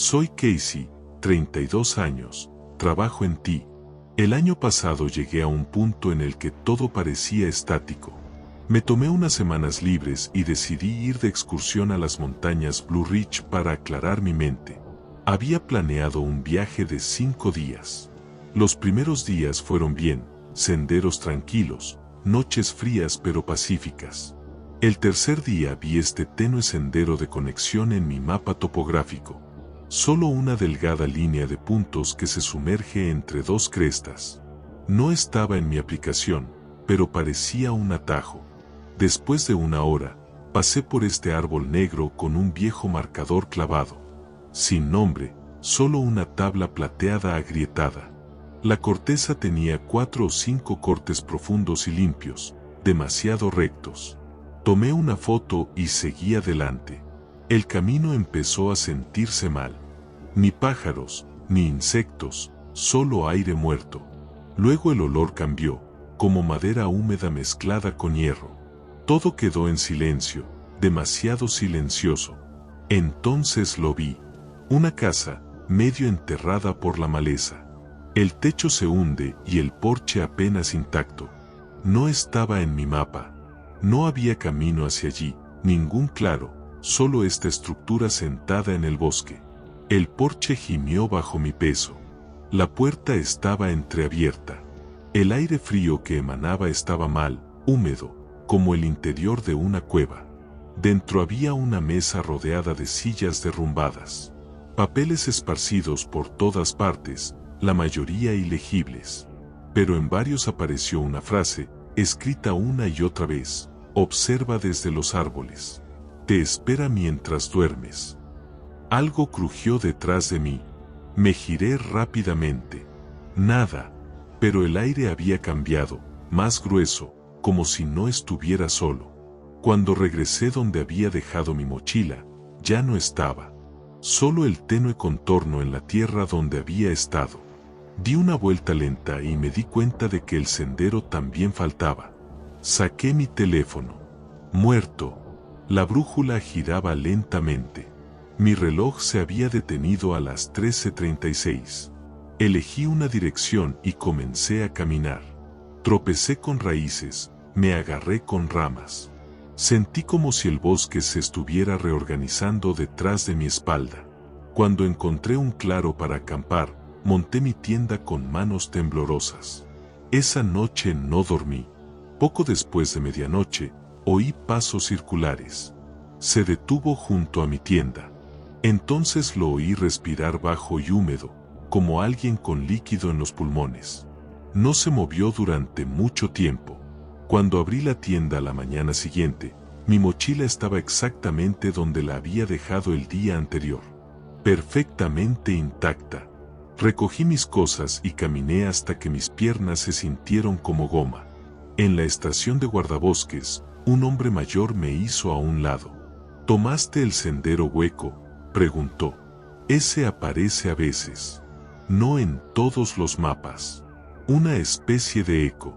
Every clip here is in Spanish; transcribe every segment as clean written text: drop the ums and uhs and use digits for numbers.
Soy Casey, 32 años, trabajo en ti. El año pasado llegué a un punto en el que todo parecía estático. Me tomé unas semanas libres y decidí ir de excursión a las montañas Blue Ridge para aclarar mi mente. Había planeado un viaje de 5 días. Los primeros días fueron bien, senderos tranquilos, noches frías pero pacíficas. El tercer día vi este tenue sendero de conexión en mi mapa topográfico. Solo una delgada línea de puntos que se sumerge entre dos crestas. No estaba en mi aplicación, pero parecía un atajo. Después de una hora, pasé por este árbol negro con un viejo marcador clavado. Sin nombre, solo una tabla plateada agrietada. La corteza tenía 4 o 5 cortes profundos y limpios, demasiado rectos. Tomé una foto y seguí adelante. El camino empezó a sentirse mal. Ni pájaros, ni insectos, solo aire muerto. Luego el olor cambió, como madera húmeda mezclada con hierro. Todo quedó en silencio, demasiado silencioso. Entonces lo vi. Una casa, medio enterrada por la maleza. El techo se hunde y el porche apenas intacto. No estaba en mi mapa. No había camino hacia allí, ningún claro, solo esta estructura sentada en el bosque. El porche gimió bajo mi peso. La puerta estaba entreabierta. El aire frío que emanaba estaba mal, húmedo, como el interior de una cueva. Dentro había una mesa rodeada de sillas derrumbadas. Papeles esparcidos por todas partes, la mayoría ilegibles. Pero en varios apareció una frase, escrita una y otra vez: observa desde los árboles. Te espera mientras duermes. Algo crujió detrás de mí. Me giré rápidamente. Nada, pero el aire había cambiado, más grueso, como si no estuviera solo. Cuando regresé donde había dejado mi mochila, ya no estaba. Solo el tenue contorno en la tierra donde había estado. Di una vuelta lenta y me di cuenta de que el sendero también faltaba. Saqué mi teléfono. Muerto. La brújula giraba lentamente. Mi reloj se había detenido a las 13:36. Elegí una dirección y comencé a caminar. Tropecé con raíces, me agarré con ramas. Sentí como si el bosque se estuviera reorganizando detrás de mi espalda. Cuando encontré un claro para acampar, monté mi tienda con manos temblorosas. Esa noche no dormí. Poco después de medianoche, oí pasos circulares. Se detuvo junto a mi tienda. Entonces lo oí respirar bajo y húmedo, como alguien con líquido en los pulmones. No se movió durante mucho tiempo. Cuando abrí la tienda la mañana siguiente, mi mochila estaba exactamente donde la había dejado el día anterior. Perfectamente intacta. Recogí mis cosas y caminé hasta que mis piernas se sintieron como goma. En la estación de guardabosques, un hombre mayor me hizo a un lado. ¿Tomaste el sendero hueco?, preguntó. Ese aparece a veces. No en todos los mapas. Una especie de eco.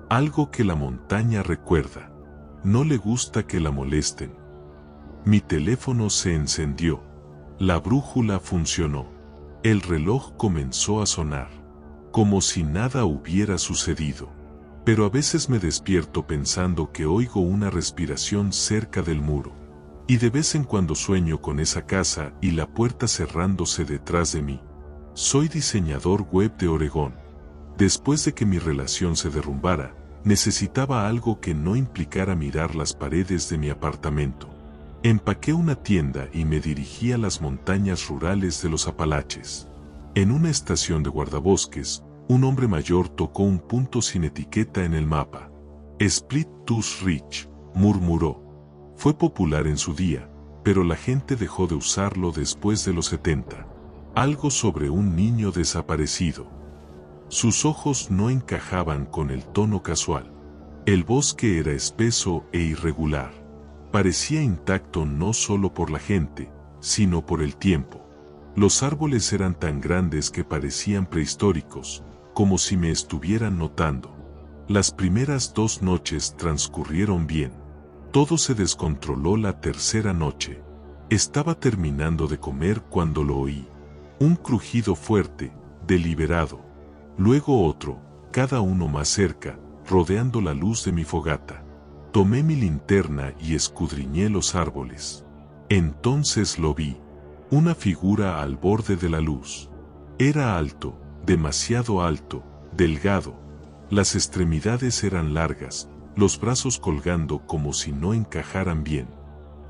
Algo que la montaña recuerda. No le gusta que la molesten. Mi teléfono se encendió. La brújula funcionó. El reloj comenzó a sonar. Como si nada hubiera sucedido. Pero a veces me despierto pensando que oigo una respiración cerca del muro. Y de vez en cuando sueño con esa casa y la puerta cerrándose detrás de mí. Soy diseñador web de Oregón. Después de que mi relación se derrumbara, necesitaba algo que no implicara mirar las paredes de mi apartamento. Empaqué una tienda y me dirigí a las montañas rurales de los Apalaches. En una estación de guardabosques, un hombre mayor tocó un punto sin etiqueta en el mapa. Split Tooth Ridge, murmuró. Fue popular en su día, pero la gente dejó de usarlo después de los 70. Algo sobre un niño desaparecido. Sus ojos no encajaban con el tono casual. El bosque era espeso e irregular. Parecía intacto no solo por la gente, sino por el tiempo. Los árboles eran tan grandes que parecían prehistóricos, como si me estuvieran notando. Las primeras 2 noches transcurrieron bien. Todo se descontroló la tercera noche. Estaba terminando de comer cuando lo oí. Un crujido fuerte, deliberado. Luego otro, cada uno más cerca, rodeando la luz de mi fogata. Tomé mi linterna y escudriñé los árboles. Entonces lo vi. Una figura al borde de la luz. Era alto, demasiado alto, delgado. Las extremidades eran largas, los brazos colgando como si no encajaran bien.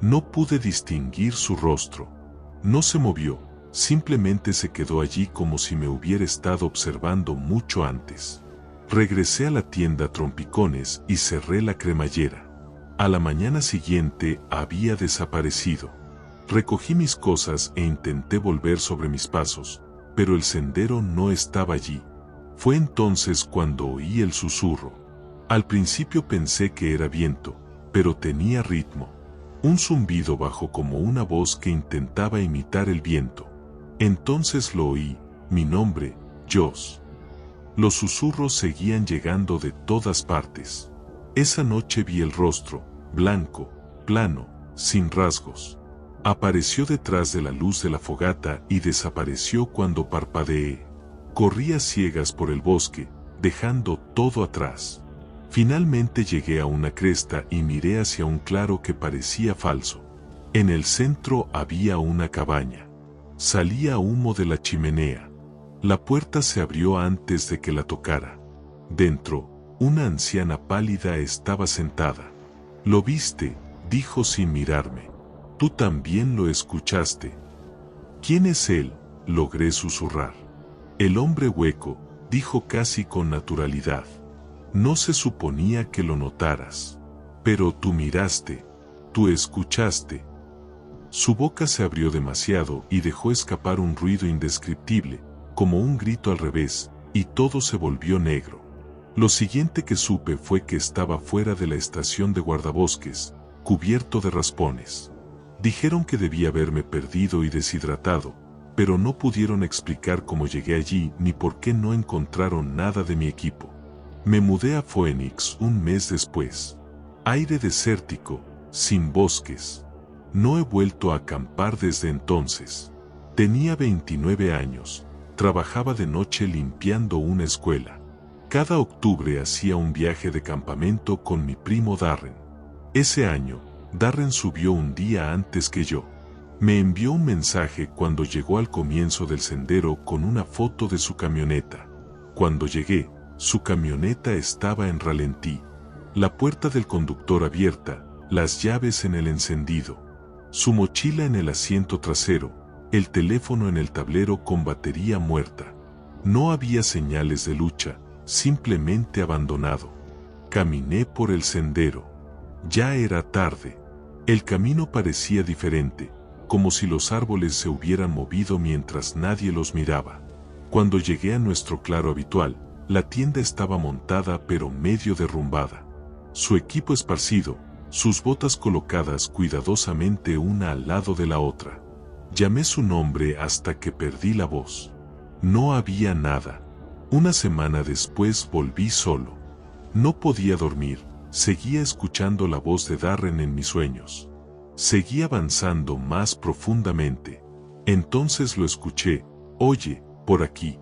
No pude distinguir su rostro. No se movió, simplemente se quedó allí como si me hubiera estado observando mucho antes. Regresé a la tienda Trompicones y cerré la cremallera. A la mañana siguiente había desaparecido. Recogí mis cosas e intenté volver sobre mis pasos, pero el sendero no estaba allí. Fue entonces cuando oí el susurro. Al principio pensé que era viento, pero tenía ritmo. Un zumbido bajo como una voz que intentaba imitar el viento. Entonces lo oí, mi nombre, Joss. Los susurros seguían llegando de todas partes. Esa noche vi el rostro, blanco, plano, sin rasgos. Apareció detrás de la luz de la fogata y desapareció cuando parpadeé. Corrí a ciegas por el bosque, dejando todo atrás. Finalmente llegué a una cresta y miré hacia un claro que parecía falso. En el centro había una cabaña. Salía humo de la chimenea. La puerta se abrió antes de que la tocara. Dentro, una anciana pálida estaba sentada. «¿Lo viste?», dijo sin mirarme. «Tú también lo escuchaste». «¿Quién es él?», logré susurrar. «El hombre hueco», dijo casi con naturalidad. «No se suponía que lo notaras. Pero tú miraste, tú escuchaste». Su boca se abrió demasiado y dejó escapar un ruido indescriptible, como un grito al revés, y todo se volvió negro. Lo siguiente que supe fue que estaba fuera de la estación de guardabosques, cubierto de raspones. Dijeron que debía haberme perdido y deshidratado, pero no pudieron explicar cómo llegué allí ni por qué no encontraron nada de mi equipo. Me mudé a Phoenix un mes después. Aire desértico, sin bosques. No he vuelto a acampar desde entonces. Tenía 29 años, trabajaba de noche limpiando una escuela. Cada octubre hacía un viaje de campamento con mi primo Darren. Ese año, Darren subió un día antes que yo. Me envió un mensaje cuando llegó al comienzo del sendero con una foto de su camioneta. Cuando llegué, su camioneta estaba en ralentí. La puerta del conductor abierta, las llaves en el encendido. Su mochila en el asiento trasero, el teléfono en el tablero con batería muerta. No había señales de lucha, simplemente abandonado. Caminé por el sendero. Ya era tarde. El camino parecía diferente, como si los árboles se hubieran movido mientras nadie los miraba. Cuando llegué a nuestro claro habitual, la tienda estaba montada pero medio derrumbada. Su equipo esparcido, sus botas colocadas cuidadosamente una al lado de la otra. Llamé su nombre hasta que perdí la voz. No había nada. Una semana después volví solo. No podía dormir, seguía escuchando la voz de Darren en mis sueños. Seguí avanzando más profundamente. Entonces lo escuché. «Oye, por aquí».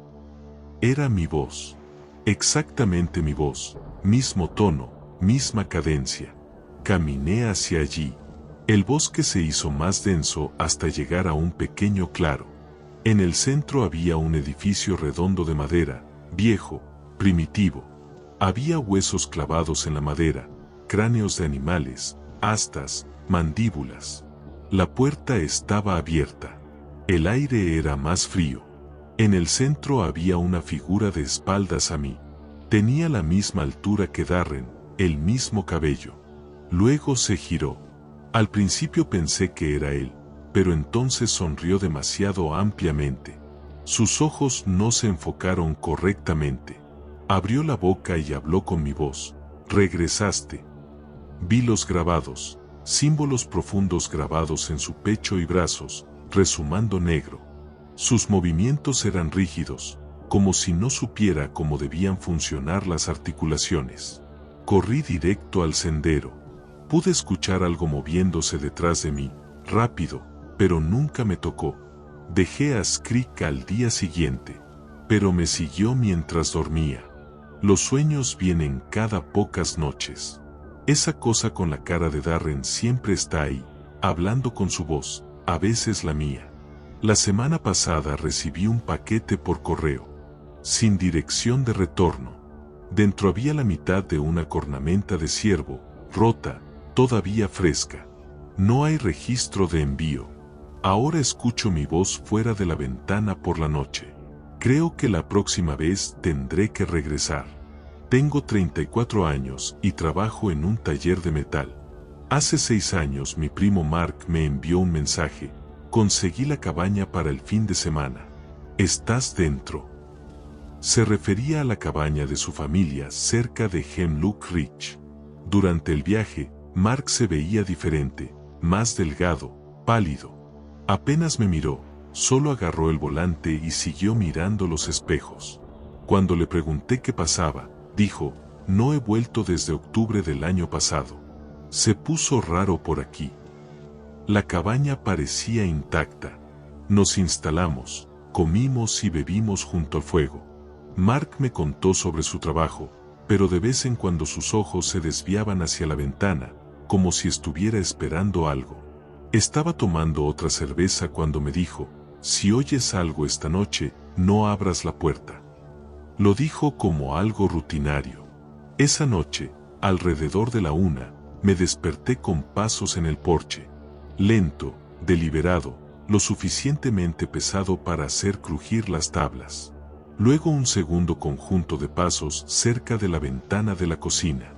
Era mi voz. Exactamente mi voz, mismo tono, misma cadencia. Caminé hacia allí. El bosque se hizo más denso hasta llegar a un pequeño claro. En el centro había un edificio redondo de madera, viejo, primitivo. Había huesos clavados en la madera, cráneos de animales, astas, mandíbulas. La puerta estaba abierta. El aire era más frío. En el centro había una figura de espaldas a mí. Tenía la misma altura que Darren, el mismo cabello. Luego se giró. Al principio pensé que era él, pero entonces sonrió demasiado ampliamente. Sus ojos no se enfocaron correctamente. Abrió la boca y habló con mi voz. «Regresaste». Vi los grabados, símbolos profundos grabados en su pecho y brazos, rezumando negro. Sus movimientos eran rígidos, como si no supiera cómo debían funcionar las articulaciones. Corrí directo al sendero. Pude escuchar algo moviéndose detrás de mí, rápido, pero nunca me tocó. Dejé a Skrik al día siguiente, pero me siguió mientras dormía. Los sueños vienen cada pocas noches. Esa cosa con la cara de Darren siempre está ahí, hablando con su voz, a veces la mía. La semana pasada recibí un paquete por correo, sin dirección de retorno. Dentro había la mitad de una cornamenta de ciervo, rota, todavía fresca. No hay registro de envío. Ahora escucho mi voz fuera de la ventana por la noche. Creo que la próxima vez tendré que regresar. Tengo 34 años y trabajo en un taller de metal. Hace 6 años mi primo Mark me envió un mensaje. Conseguí la cabaña para el fin de semana. ¿Estás dentro? Se refería a la cabaña de su familia cerca de Hemlock Ridge. Durante el viaje, Mark se veía diferente, más delgado, pálido. Apenas me miró, solo agarró el volante y siguió mirando los espejos. Cuando le pregunté qué pasaba, dijo, no he vuelto desde octubre del año pasado. Se puso raro por aquí. La cabaña parecía intacta. Nos instalamos, comimos y bebimos junto al fuego. Mark me contó sobre su trabajo, pero de vez en cuando sus ojos se desviaban hacia la ventana, como si estuviera esperando algo. Estaba tomando otra cerveza cuando me dijo, si oyes algo esta noche, no abras la puerta. Lo dijo como algo rutinario. Esa noche, alrededor de la 1, me desperté con pasos en el porche. Lento, deliberado, lo suficientemente pesado para hacer crujir las tablas. Luego un segundo conjunto de pasos cerca de la ventana de la cocina.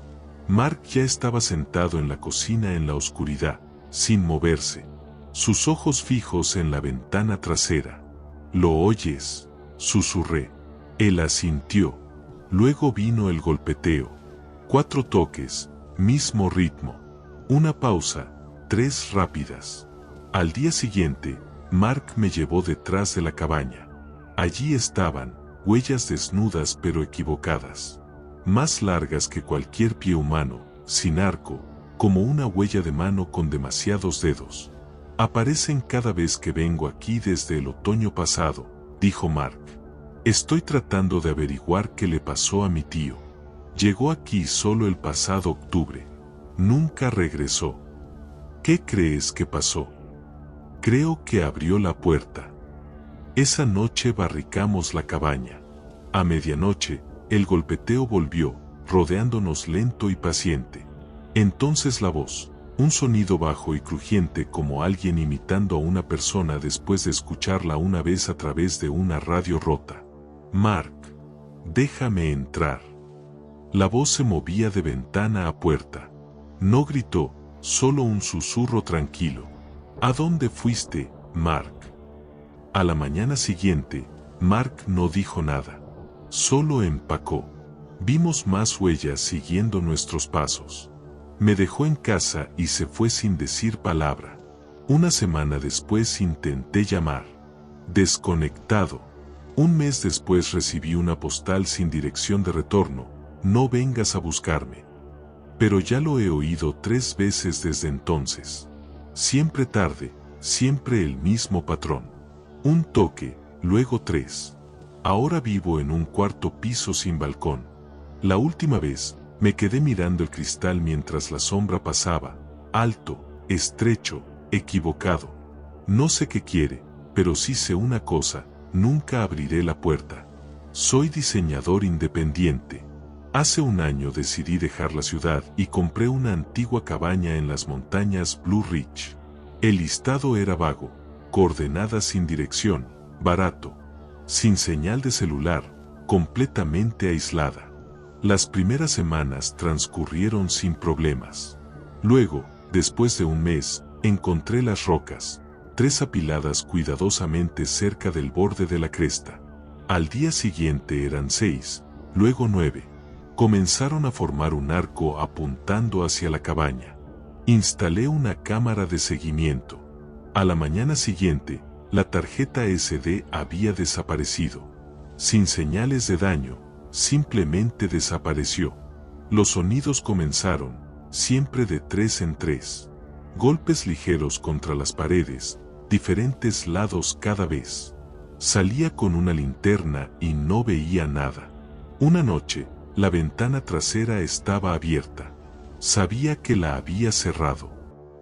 Mark ya estaba sentado en la cocina en la oscuridad, sin moverse, sus ojos fijos en la ventana trasera. ¿Lo oyes?, susurré. Él asintió. Luego vino el golpeteo. 4 toques, mismo ritmo. Una pausa, 3 rápidas. Al día siguiente, Mark me llevó detrás de la cabaña. Allí estaban, huellas desnudas pero equivocadas. Más largas que cualquier pie humano, sin arco, como una huella de mano con demasiados dedos. Aparecen cada vez que vengo aquí desde el otoño pasado, dijo Mark. Estoy tratando de averiguar qué le pasó a mi tío. Llegó aquí solo el pasado octubre. Nunca regresó. ¿Qué crees que pasó? Creo que abrió la puerta. Esa noche barricamos la cabaña. A medianoche, el golpeteo volvió, rodeándonos lento y paciente. Entonces la voz, un sonido bajo y crujiente como alguien imitando a una persona después de escucharla una vez a través de una radio rota. Mark, déjame entrar. La voz se movía de ventana a puerta. No gritó, solo un susurro tranquilo. ¿A dónde fuiste, Mark? A la mañana siguiente, Mark no dijo nada. Solo empacó. Vimos más huellas siguiendo nuestros pasos. Me dejó en casa y se fue sin decir palabra. Una semana después intenté llamar. Desconectado. Un mes después recibí una postal sin dirección de retorno. No vengas a buscarme. Pero ya lo he oído 3 veces desde entonces. Siempre tarde, siempre el mismo patrón. Un toque, luego 3. Ahora vivo en un 4º piso sin balcón. La última vez, me quedé mirando el cristal mientras la sombra pasaba, alto, estrecho, equivocado. No sé qué quiere, pero sí sé una cosa, nunca abriré la puerta. Soy diseñador independiente. Hace un año decidí dejar la ciudad y compré una antigua cabaña en las montañas Blue Ridge. El listado era vago, coordenadas sin dirección, barato, sin señal de celular, completamente aislada. Las primeras semanas transcurrieron sin problemas. Luego, después de un mes, encontré las rocas, 3 apiladas cuidadosamente cerca del borde de la cresta. Al día siguiente eran 6, luego 9. Comenzaron a formar un arco apuntando hacia la cabaña. Instalé una cámara de seguimiento. A la mañana siguiente, la tarjeta SD había desaparecido. Sin señales de daño, simplemente desapareció. Los sonidos comenzaron, siempre de 3 en 3. Golpes ligeros contra las paredes, diferentes lados cada vez. Salía con una linterna y no veía nada. Una noche, la ventana trasera estaba abierta. Sabía que la había cerrado.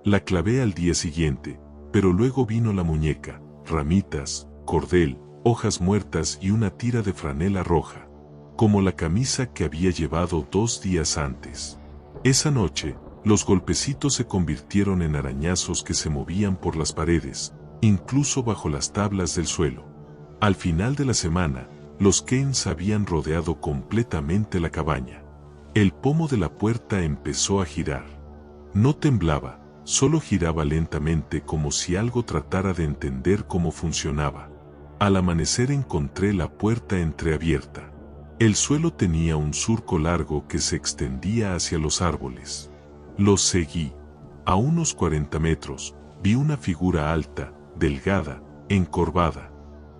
La clavé al día siguiente, pero luego vino la muñeca, ramitas, cordel, hojas muertas y una tira de franela roja, como la camisa que había llevado 2 días antes. Esa noche, los golpecitos se convirtieron en arañazos que se movían por las paredes, incluso bajo las tablas del suelo. Al final de la semana, los Keynes habían rodeado completamente la cabaña. El pomo de la puerta empezó a girar. No temblaba, solo giraba lentamente como si algo tratara de entender cómo funcionaba. Al amanecer encontré la puerta entreabierta. El suelo tenía un surco largo que se extendía hacia los árboles. Los seguí. A unos 40 metros, vi una figura alta, delgada, encorvada.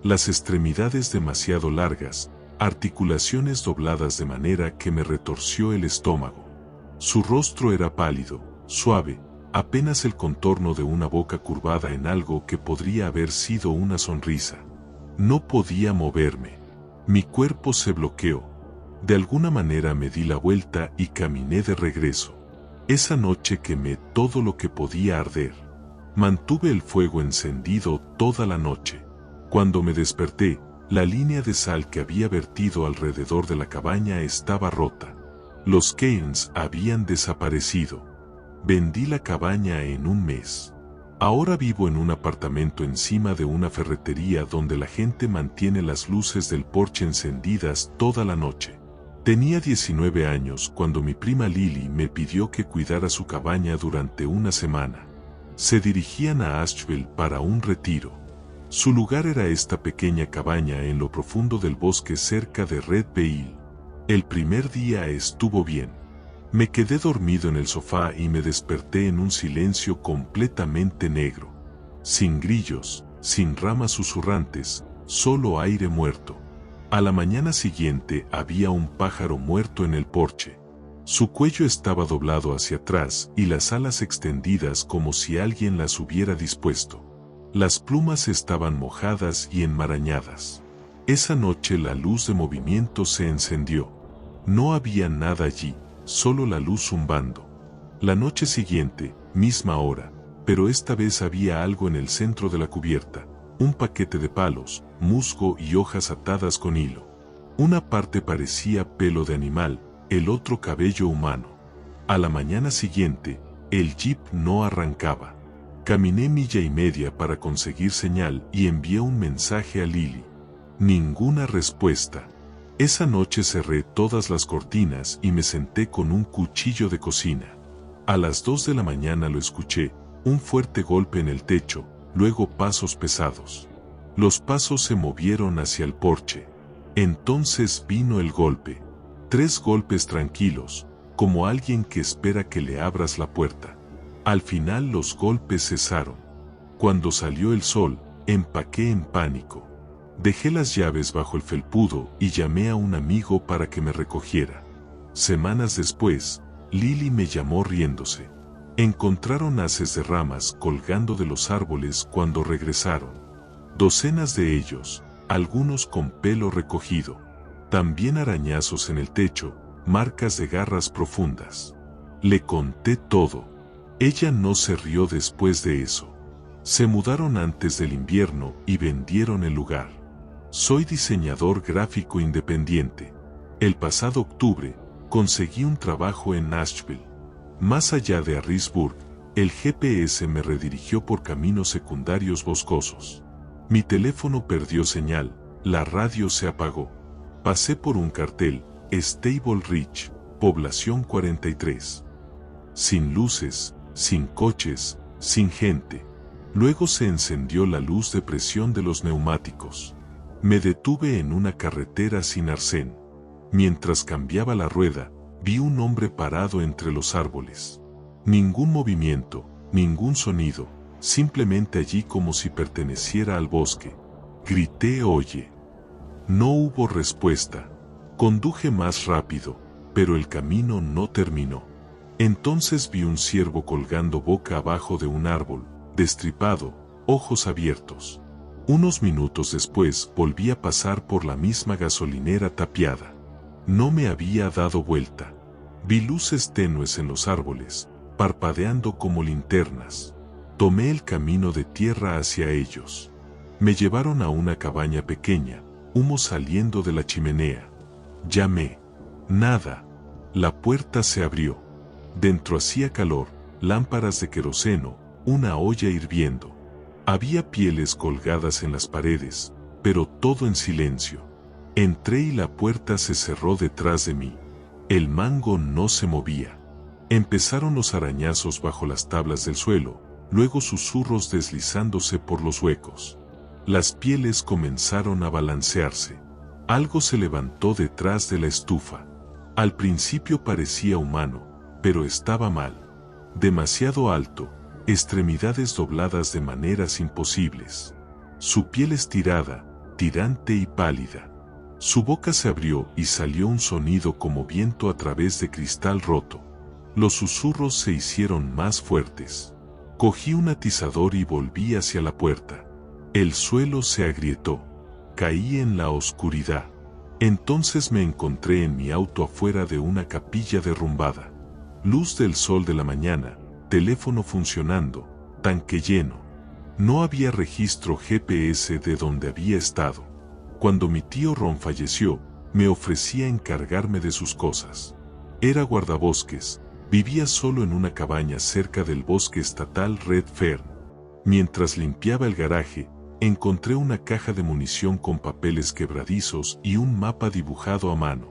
Las extremidades demasiado largas, articulaciones dobladas de manera que me retorció el estómago. Su rostro era pálido, suave, apenas el contorno de una boca curvada en algo que podría haber sido una sonrisa. No podía moverme. Mi cuerpo se bloqueó. De alguna manera me di la vuelta y caminé de regreso. Esa noche quemé todo lo que podía arder. Mantuve el fuego encendido toda la noche. Cuando me desperté, la línea de sal que había vertido alrededor de la cabaña estaba rota. Los Keynes habían desaparecido. Vendí la cabaña en un mes. Ahora vivo en un apartamento encima de una ferretería donde la gente mantiene las luces del porche encendidas toda la noche. Tenía 19 años cuando mi prima Lily me pidió que cuidara su cabaña durante una semana. Se dirigían a Asheville para un retiro. Su lugar era esta pequeña cabaña en lo profundo del bosque cerca de Red Veil. El primer día estuvo bien. Me quedé dormido en el sofá y me desperté en un silencio completamente negro. Sin grillos, sin ramas susurrantes, solo aire muerto. A la mañana siguiente había un pájaro muerto en el porche. Su cuello estaba doblado hacia atrás y las alas extendidas como si alguien las hubiera dispuesto. Las plumas estaban mojadas y enmarañadas. Esa noche la luz de movimiento se encendió. No había nada allí, solo la luz zumbando. La noche siguiente, misma hora, pero esta vez había algo en el centro de la cubierta, un paquete de palos, musgo y hojas atadas con hilo. Una parte parecía pelo de animal, el otro cabello humano. A la mañana siguiente, el jeep no arrancaba. Caminé milla y media para conseguir señal y envié un mensaje a Lily. Ninguna respuesta. Esa noche cerré todas las cortinas y me senté con un cuchillo de cocina. A las 2 de la mañana lo escuché, un fuerte golpe en el techo, luego pasos pesados. Los pasos se movieron hacia el porche. Entonces vino el golpe. 3 golpes tranquilos, como alguien que espera que le abras la puerta. Al final los golpes cesaron. Cuando salió el sol, empaqué en pánico. Dejé las llaves bajo el felpudo y llamé a un amigo para que me recogiera. Semanas después, Lily me llamó riéndose. Encontraron haces de ramas colgando de los árboles cuando regresaron. Docenas de ellos, algunos con pelo recogido. También arañazos en el techo, marcas de garras profundas. Le conté todo. Ella no se rió después de eso. Se mudaron antes del invierno y vendieron el lugar. Soy diseñador gráfico independiente. El pasado octubre, conseguí un trabajo en Nashville. Más allá de Harrisburg, el GPS me redirigió por caminos secundarios boscosos. Mi teléfono perdió señal, la radio se apagó. Pasé por un cartel, Stable Ridge, población 43. Sin luces, sin coches, sin gente. Luego se encendió la luz de presión de los neumáticos. Me detuve en una carretera sin arcén. Mientras cambiaba la rueda, vi un hombre parado entre los árboles. Ningún movimiento, ningún sonido, simplemente allí como si perteneciera al bosque. Grité «Oye». No hubo respuesta. Conduje más rápido, pero el camino no terminó. Entonces vi un ciervo colgando boca abajo de un árbol, destripado, ojos abiertos. Unos minutos después volví a pasar por la misma gasolinera tapiada. No me había dado vuelta. Vi luces tenues en los árboles, parpadeando como linternas. Tomé el camino de tierra hacia ellos. Me llevaron a una cabaña pequeña, humo saliendo de la chimenea. Llamé. Nada. La puerta se abrió. Dentro hacía calor, lámparas de queroseno, una olla hirviendo. Había pieles colgadas en las paredes, pero todo en silencio. Entré y la puerta se cerró detrás de mí. El mango no se movía. Empezaron los arañazos bajo las tablas del suelo, luego susurros deslizándose por los huecos. Las pieles comenzaron a balancearse. Algo se levantó detrás de la estufa. Al principio parecía humano, pero estaba mal. Demasiado alto, extremidades dobladas de maneras imposibles. Su piel estirada, tirante y pálida. Su boca se abrió y salió un sonido como viento a través de cristal roto. Los susurros se hicieron más fuertes. Cogí un atizador y volví hacia la puerta. El suelo se agrietó. Caí en la oscuridad. Entonces me encontré en mi auto afuera de una capilla derrumbada. Luz del sol de la mañana, teléfono funcionando, tanque lleno. No había registro GPS de donde había estado. Cuando mi tío Ron falleció, me ofrecía encargarme de sus cosas. Era guardabosques, vivía solo en una cabaña cerca del bosque estatal Red Fern. Mientras limpiaba el garaje, encontré una caja de munición con papeles quebradizos y un mapa dibujado a mano.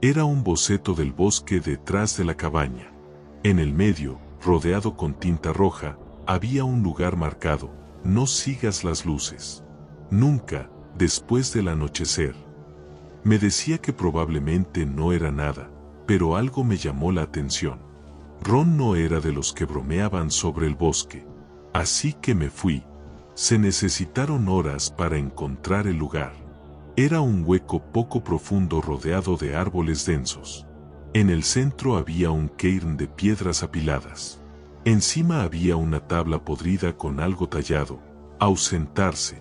Era un boceto del bosque detrás de la cabaña. En el medio, rodeado con tinta roja, había un lugar marcado: no sigas las luces. Nunca, después del anochecer. Me decía que probablemente no era nada, pero algo me llamó la atención. Ron no era de los que bromeaban sobre el bosque. Así que me fui. Se necesitaron horas para encontrar el lugar. Era un hueco poco profundo rodeado de árboles densos. En el centro había un cairn de piedras apiladas. Encima había una tabla podrida con algo tallado: ausentarse.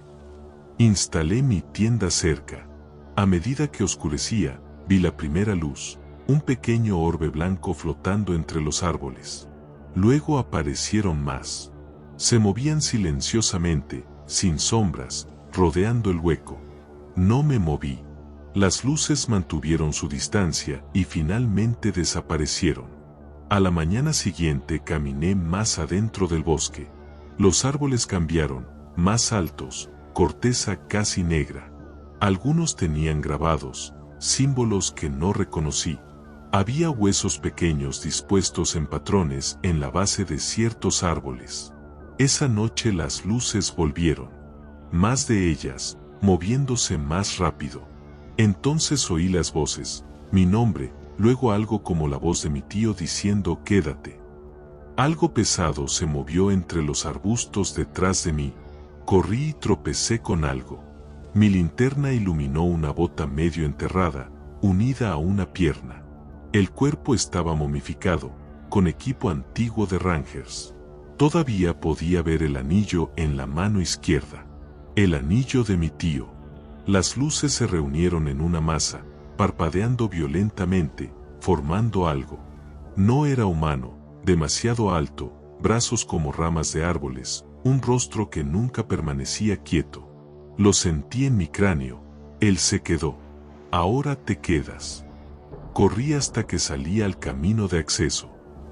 Instalé mi tienda cerca. A medida que oscurecía, vi la primera luz, un pequeño orbe blanco flotando entre los árboles. Luego aparecieron más. Se movían silenciosamente, sin sombras, rodeando el hueco. No me moví. Las luces mantuvieron su distancia y finalmente desaparecieron. A la mañana siguiente caminé más adentro del bosque. Los árboles cambiaron, más altos, corteza casi negra. Algunos tenían grabados, símbolos que no reconocí. Había huesos pequeños dispuestos en patrones en la base de ciertos árboles. Esa noche las luces volvieron. Más de ellas, moviéndose más rápido. Entonces oí las voces, mi nombre, luego algo como la voz de mi tío diciendo: quédate. Algo pesado se movió entre los arbustos detrás de mí. Corrí y tropecé con algo. Mi linterna iluminó una bota medio enterrada, unida a una pierna. El cuerpo estaba momificado, con equipo antiguo de Rangers. Todavía podía ver el anillo en la mano izquierda. El anillo de mi tío. Las luces se reunieron en una masa, parpadeando violentamente, formando algo. No era humano, demasiado alto, brazos como ramas de árboles, un rostro que nunca permanecía quieto. Lo sentí en mi cráneo. Él se quedó. Ahora te quedas. Corrí hasta que salí al camino de acceso.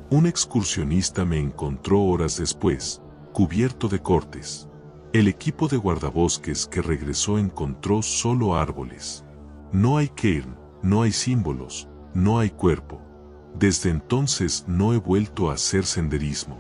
Un excursionista me encontró horas después, cubierto de cortes. El equipo de guardabosques que regresó encontró solo árboles. No hay cairn, no hay símbolos, no hay cuerpo. Desde entonces no he vuelto a hacer senderismo.